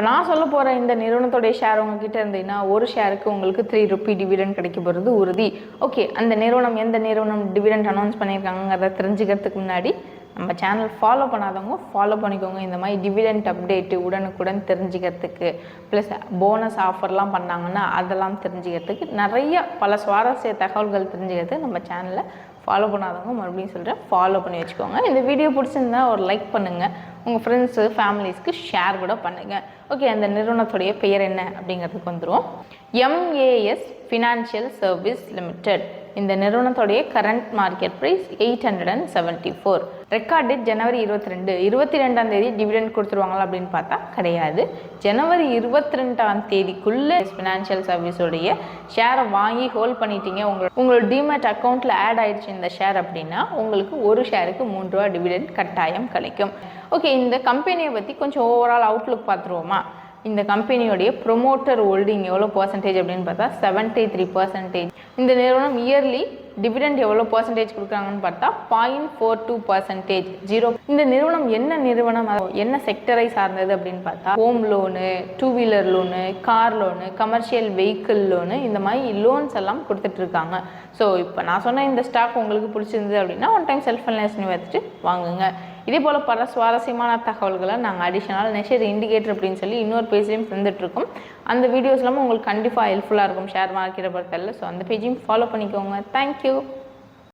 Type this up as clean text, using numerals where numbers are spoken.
இப்போ நான் சொல்ல போகிற இந்த நிறுவனத்தோடைய ஷேர் உங்ககிட்ட இருந்தீங்கன்னா ஒரு ஷேருக்கு உங்களுக்கு 3 ரூபி டிவிடெண்ட் கிடைக்க போகிறது உறுதி. ஓகே, அந்த நிறுவனம் எந்த நிறுவனம் டிவிடெண்ட் அனௌன்ஸ் பண்ணியிருக்காங்கிறத தெரிஞ்சுக்கிறதுக்கு முன்னாடி நம்ம சேனல் ஃபாலோ பண்ணாதவங்க ஃபாலோ பண்ணிக்கோங்க. இந்த மாதிரி டிவிடெண்ட் அப்டேட்டு உடனுக்குடன் தெரிஞ்சுக்கிறதுக்கு, ப்ளஸ் போனஸ் ஆஃபர்லாம் பண்ணாங்கன்னா அதெல்லாம் தெரிஞ்சுக்கிறதுக்கு, நிறைய பல சுவாரஸ்ய தகவல்கள் தெரிஞ்சுக்கிறதுக்கு நம்ம சேனலை ஃபாலோ பண்ணாதவங்க மறுபடியும் சொல்கிறேன், ஃபாலோ பண்ணி வச்சுக்கோங்க. இந்த வீடியோ பிடிச்சிருந்தா ஒரு லைக் பண்ணுங்கள், உங்கள் ஃப்ரெண்ட்ஸு ஃபேமிலிஸ்க்கு ஷேர் கூட பண்ணுங்கள். ஓகே, அந்த நிறுவனத்துடைய பெயர் என்ன அப்படிங்கிறதுக்கு வந்துடும். MAS financial service limited. இந்த நிறுவனத்துடைய current market price 874. Record date ஜனவரி 22. 22ஆம் தேதி டிவிடெண்ட் கொடுத்துருவாங்களா அப்படின்னு பார்த்தா கிடையாது. ஜனவரி 22ஆம் தேதிக்குள்ளே ஃபினான்ஷியல் சர்வீஸோடைய ஷேரை வாங்கி ஹோல்ட் பண்ணிட்டீங்க, உங்களோட டிமேட் அக்கௌண்ட்டில் ஆட் ஆகிடுச்சு இந்த ஷேர் அப்படின்னா உங்களுக்கு ஒரு ஷேருக்கு 3 ரூபா டிவிடெண்ட் கட்டாயம் கிடைக்கும். ஓகே, இந்த கம்பெனியை பற்றி கொஞ்சம் ஓவரால் அவுட்லுக் பார்த்துருவோமா? இந்த கம்பெனியோடைய ப்ரொமோட்டர் ஹோல்டிங் எவ்வளோ பர்சன்டேஜ் அப்படின்னு பார்த்தா 73%. இந்த நிறுவனம் இயர்லி டிவிடெண்ட் எவ்வளோ பர்சன்டேஜ் கொடுக்குறாங்கன்னு பார்த்தா 0.42%. 0. இந்த நிறுவனம் என்ன நிறுவனம், என்ன செக்டரை சார்ந்தது அப்படின்னு பார்த்தா home loan, 2 wheeler loan, car loan, commercial vehicle loan, இந்த மாதிரி லோன்ஸ் எல்லாம் கொடுத்துட்ருக்காங்க. ஸோ இப்போ நான் சொன்ன இந்த ஸ்டாக் உங்களுக்கு பிடிச்சிருந்தது அப்படின்னா ஒன் டைம் செல்ஃப் அனலைஸ் பார்த்துட்டு வாங்குங்க. இதே போல் பல சுவாரஸ்யமான தகவல்களை நாங்கள் அடிஷனல் நெஷர் இண்டிகேட்டர் அப்படின்னு சொல்லி இன்னொரு பேஜ்லையும் தந்துட்டுருக்கோம். அந்த வீடியோஸ் எல்லாமே உங்களுக்கு கண்டிப்பாக ஹெல்ப்ஃபுல்லாக இருக்கும் ஷேர் மார்க்கெட்டை பொறுத்தவரை. ஸோ அந்த பேஜையும் ஃபாலோ பண்ணிக்கோங்க. தேங்க்யூ.